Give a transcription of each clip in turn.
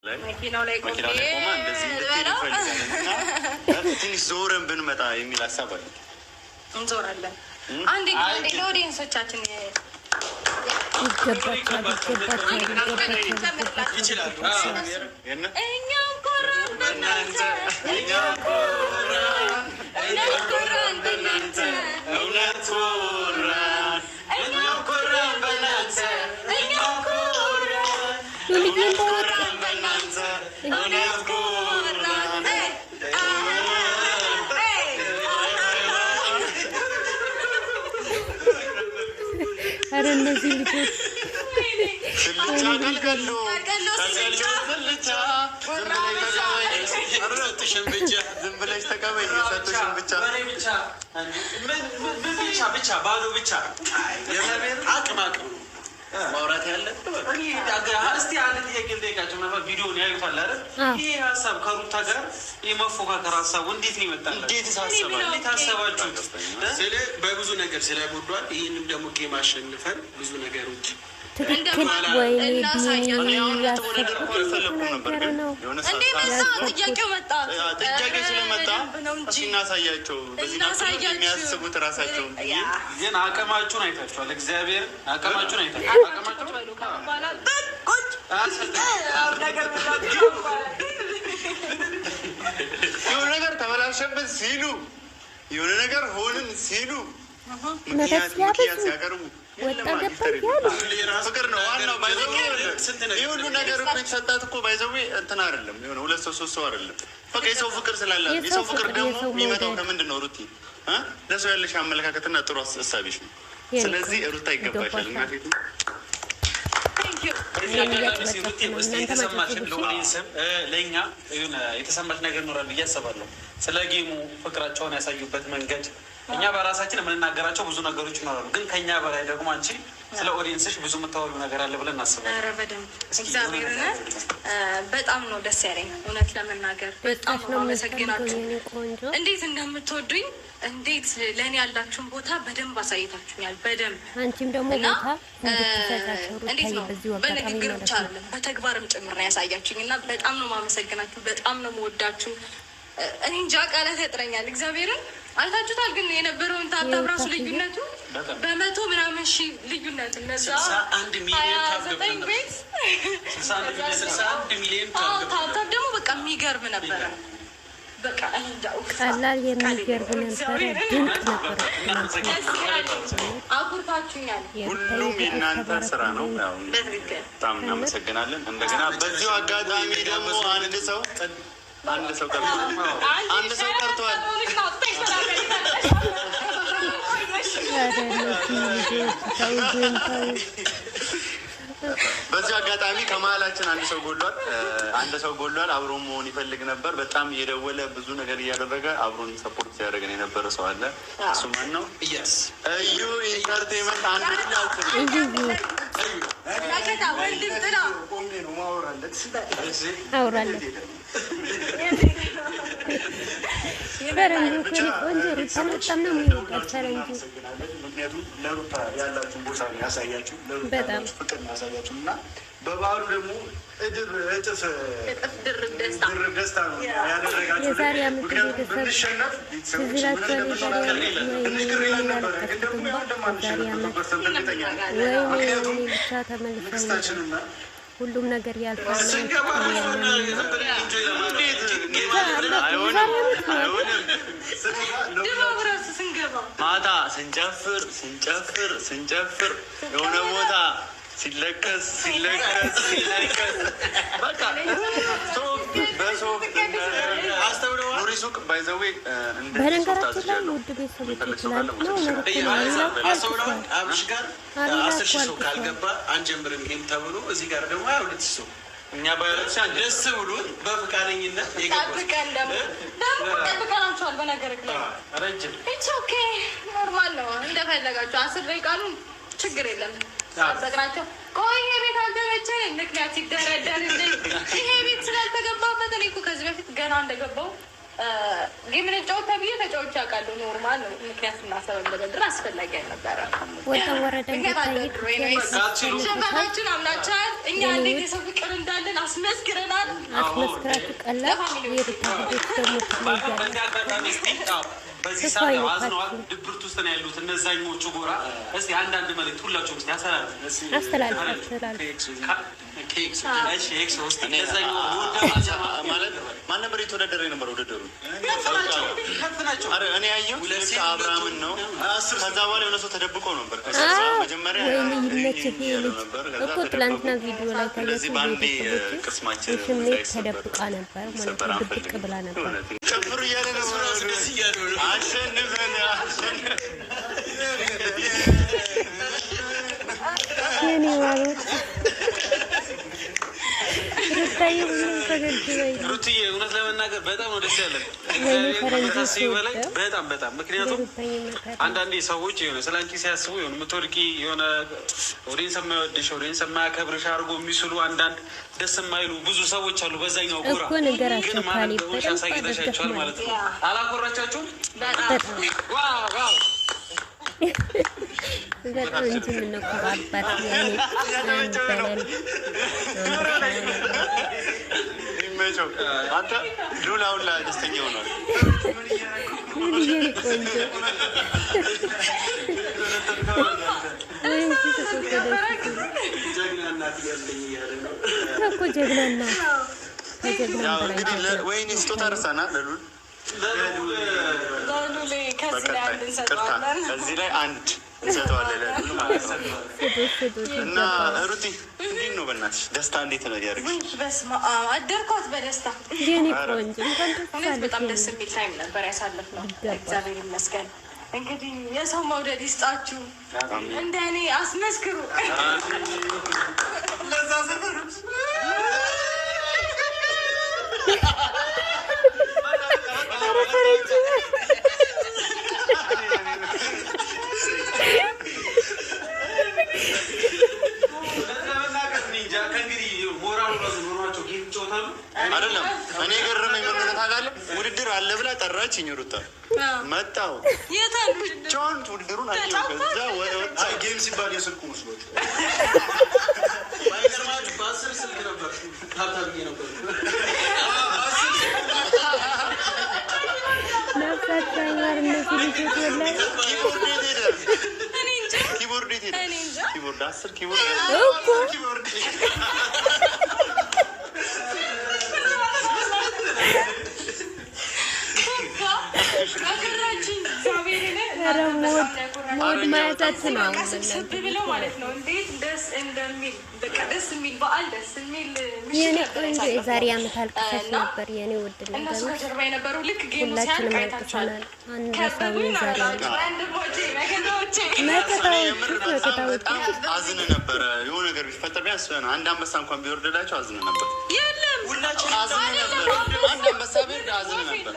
መኪናው ላይ ቆማ እንደዚህ ትንሽ ዞረን ብንመጣ የሚል ሀሳብ አለ። እንዞራለን። አንዴ ለኦዲየንሶቻችን አረ እነዚህ ልጆች ማውራት ያለ እስቲ አንድ ጥያቄ ልጠይቃቸው። ቪዲዮውን ያዩታል አይደል? ይሄ ሀሳብ ከሩታ ጋር የመፎካከር ሀሳቡ እንዴት ነው ይመጣል? እንዴት አሰባችሁት? ስለ በብዙ ነገር ስለጎዷል። ይህንም ደግሞ ጌም አሸንፈን ብዙ ነገሮች ትክክል ወይ እናሳያቸው የሚያስቡት ራሳቸው ግን አቅማችሁን አይታችኋል። እግዚአብሔር አቅማችሁን አይታችኋል። የሆነ ነገር ተበላሸብን ሲሉ የሆነ ነገር ሆንን ሲሉ ምክንያት ሲያቀርቡ ፍቅር ነው ዋናው። ይህ ሁሉ ነገር እኮ የተሰጣት እኮ ባይዘዌ እንትን አይደለም፣ የሆነ 2 ሰው 3 ሰው አይደለም። በቃ የሰው ፍቅር ስላላት የሰው ፍቅር ደግሞ የሚመጣው ከምንድን ነው? ሩቲ ለሰው ያለሽ አመለካከትና ጥሩ እሳቤሽ ነው። ስለዚህ ሩታ ይገባሻል። እና ፊቱ የተሰማችን ለኦዲየንስም ለእኛ የተሰማች ነገር ይኖራል ብዬ አስባለሁ። ስለ ጌሙ ፍቅራቸውን ያሳዩበት መንገድ እኛ በራሳችን የምንናገራቸው ብዙ ነገሮች ይኖራሉ፣ ግን ከኛ በላይ ደግሞ አንቺ ስለ ኦዲየንስሽ ብዙ የምታወሪው ነገር አለ ብለን እናስባለን። ኧረ በደንብ እግዚአብሔርን በጣም ነው ደስ ያለኝ። እውነት ለመናገር በጣም ነው አመሰግናችሁ። እንዴት እንደምትወዱኝ እንዴት ለእኔ ያላችሁን ቦታ በደንብ አሳይታችሁኛል። በደንብ አንቺም ደግሞ ቦታ እንዴት ነው በንግግር ብቻ አይደለም በተግባርም ጭምር ነው ያሳያችሁኝ እና በጣም ነው ማመሰግናችሁ። በጣም ነው የምወዳችሁ። እኔ እንጃ ቃላት ያጥረኛል። እግዚአብሔርን አይታችሁታል። ግን የነበረውን ታብታብ ራሱ ልዩነቱ በመቶ ምናምን ሺህ ልዩነት እነዛ 61 ሚሊዮን ቤት 61 ሚሊዮን ታብታብ ደግሞ በቃ የሚገርም ነበረ። በቃ ቀላል የሚገርም ነበረ። ድንቅ ነበረ። አኩርታችሁኛል። ሁሉም የእናንተ ስራ ነው። በጣም እናመሰግናለን። እንደገና በዚሁ አጋጣሚ ደግሞ አንድ ሰው ቀርቷል። በዚህ አጋጣሚ ከመሀላችን አንድ ሰው ጎሏል። አብሮ መሆን ይፈልግ ነበር። በጣም እየደወለ ብዙ ነገር እያደረገ አብሮን ሰፖርት ሲያደርገን የነበረ ሰው አለ። እሱ ማን ነው? እዩ ኢንተርቴንመንት አንድ አውራለት ፈረንጆ ቆንጆ ሩታ በጣም ነው የሚወዳት ፈረንጆ። ምክንያቱም ለሩታ ያላችሁን ቦታ ያሳያችሁ፣ በጣም ፍቅር ያሳያችሁ እና በበዓሉ ደግሞ እጥፍ ድርብ ደስታ ነው ያደረጋችሁ። የዛሬ ዓመት ቤተሰብ ትዝላቸውን ብቻ ተመልሰው ሁሉም ነገር ያልፋል። ማታ ስንጨፍር የሆነ ቦታ ሲለቀስ በቃ ሱቅ ባይዘዌ በነገራችን ላይ ውድ ቤተሰቦች ይችላል ነው አብሽ ጋር 10 ሺህ ሰው ካልገባ አንጀምርም ጌም ተብሎ እዚህ ጋር ደግሞ 22 ሰው እኛ ባይረቻ ደስ ብሎን በፍቃደኝነት ጠብቀናቸዋል። በነገር ላይ ረጅም ኢትስ ኦኬ ኖርማል ነው። እንደፈለጋችሁ 10 ደቂቃሉን ችግር የለም ጠብቀናቸው። ቆይ ይሄ ቤት አልተመቸኝ ምክንያት ይደረደርልኝ። ይሄ ቤት ስላልተገባበት እኔ እኮ ከዚህ በፊት ገና እንደገባው ጌም እንጫወት ተብዬ ተጫዎች አውቃለሁ። ኖርማል ነው። ምክንያት እናሰበን በደንብ አስፈላጊ አልነበረ። ሸንፈታችን አምናችኋል። እኛ እንዴት የሰው ፍቅር እንዳለን አስመስክረናል። አስመስክራችሁ ቀላል በዚህ ሰዓት አዝነዋል፣ ድብርት ውስጥ ነው ያሉት እነዛኞቹ ጎራ። እስቲ አንዳንድ መልዕክት ሁላችሁም እስቲ አስተላልፍ። ማን ነበር የተወዳደረ የነበረ? ውድድሩ እኔ ያየሁት አብርሃምን ነው። ከዛ በኋላ የሆነ ሰው ተደብቆ ነበር። መጀመሪያ እኮ ትላንትና ቪዲዮ ላይ ቅስማችን ተደብቃ ነበር ማለት ነው። ድብቅ ብላ ነበር። ጨፍሩ እያለ ነው። አሸንፈን የኔ ማለት ሩትዬ እውነት ለመናገር በጣም ነው ደስ ያለን በላይ በጣም ምክንያቱም አንዳንዴ ሰዎች የሆነ ስለ አንቺ ሲያስቡ የሆነ የምትወድቂ የሆነ ኦዲየንስ የማይወድሽ ኦዲየንስ የማያከብርሽ አድርጎ የሚስሉ አንዳንድ ደስ የማይሉ ብዙ ሰዎች አሉ በዛኛው ጎራ። ግን ማለት በውሽ አሳይተሻቸዋል ማለት ነው። አላኮራቻችሁም? በጣም እንጂ የምንኮራባት አንተ ሉላውን ላይ ደስተኛ ሆኗል። ወይኔ ስጦታ ረሳና ለሉል ከዚህ ላይ አንድ እንሰጠዋለን እና ሩቲ እንዴት ነው በእናትሽ ደስታ እንዴት ነው ያደርግሽ? በስመ አብ አደርኳት በደስታ በጣም ደስ የሚል ታይም ነበር ያሳለፍነው። እግዚአብሔር ይመስገን። እንግዲህ የሰው መውደድ ይስጣችሁ፣ እንደ እኔ አስመስክሩ። ለዛ ሰፈር አይደለም እኔ ገረመኝ። ምን ታውቃለህ? ውድድር አለ ብላ ጠራችኝ። ሩታ መጣሁ ቻውን ውድድሩን ጌም ሲባል የስልኩ መስሎት በ10 ስልክ ነበር ታብታብዬ ነበር ኪቦርድ 10 ኪቦርድ ሞድ ማያታችን ነው ስብ ብለው ማለት ነው። እንዴት ደስ እንደሚል በቃ ደስ የሚል በዓል ደስ የሚል የኔ ቆንጆ የዛሬ ዓመት አልቅሰሽ ነበር የኔ ውድ ነገር። እነሱ ከጀርባ የነበሩ ልክ ጌሙ ሁላችንም አልቅሰናል። አዝን ነበረ። የሆነ ነገር ቢፈጠር ቢያንስ አንድ አንበሳ እንኳን ቢወርድላቸው አዝን ነበር። አዝን ነበር። አንድ አንበሳ ቢወርድ አዝን ነበር።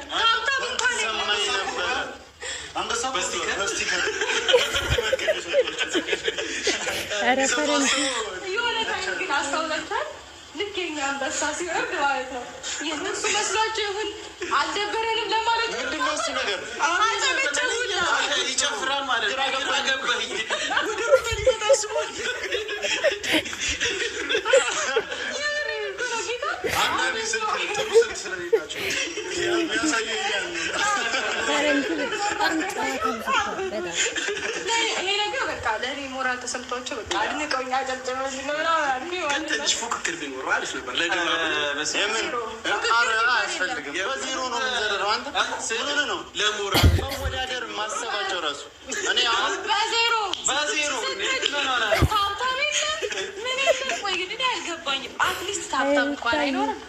ሰማኝ ነበረ አንበሳው በስቲከር ኧረ ፈረንጅ የሆነ ታይም ግን አስተውለታል። ልክ የኛ አንበሳ ሲወርድ ማለት ነው የእነሱ መስሏቸው ይሁን አልደበረንም ለማለት ምንድን ነው እሱ ነገር ይጨፍራል ማለት ነው። ገባኝ ይሄ ነገር በቃ ለእኔ ሞራል ተሰምቷቸው በቃ አድንቀውኛ ጨብጨበልኝ ነው ምናምን። ትንሽ ፉክክር ቢኖረው አሪፍ ነበር። አያስፈልግም። በዜሮ ነው የምንዘረረው። አንተ ምን ነው ለሞራል መወዳደር ማሰባቸው ራሱ እኔ አሁን በዜሮ ታብታብ የለም ምን የለም። ቆይ ግን እኔ አልገባኝም። አትሊስት ታብታብ እንኳን አይኖርም።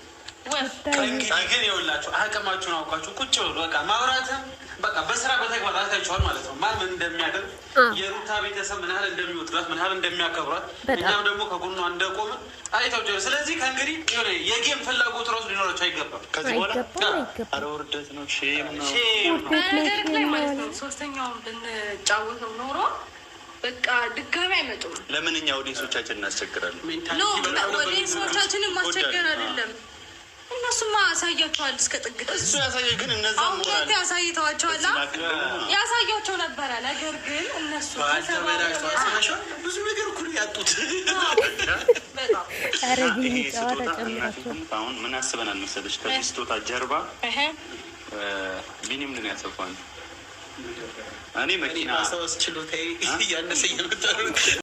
ግን ይኸውላችሁ አቅማችሁን አውቃችሁ ቁጭ ብሎ በቃ ማውራትም በቃ በስራ በተግባር አታችኋል ማለት ነው። ማን ምን እንደሚያደርግ የሩታ ቤተሰብ ምን ያህል እንደሚወዷት ምን ያህል እንደሚያከብሯት እኛም ደግሞ ከጎኗ እንደቆምን አይታችሁ። ስለዚህ ከእንግዲህ የሆነ የጌም ፍላጎት ራሱ ሊኖራቸው አይገባም። ከዚህ በኋላ ኧረ ውርደት ነው፣ ሼም ነው። በነገር ላይ ማለት ነው ሶስተኛውን ብንጫወተው ኖሮ በቃ ድጋሚ አይመጡም። ለምን እኛ ኦዲየንሶቻችን እናስቸግራለን? ኦዲየንሶቻችንን ማስቸገር አይደለም። እነሱማ ያሳያቸዋል እስከ ጥግ እሱ ያሳየ ግን እነዛ ሁለት ያሳይተዋቸዋል ያሳያቸው ነበረ። ነገር ግን እነሱ ብዙ ነገር እኮ ያጡት። አሁን ምን አስበናል መሰለሽ? ከዚህ ስጦታ ጀርባ ቢኒ ምንድን ያሰብኳል? እኔ መኪና ማስታወስ ችሎታዬ እያነሰ እየመጣ ነው።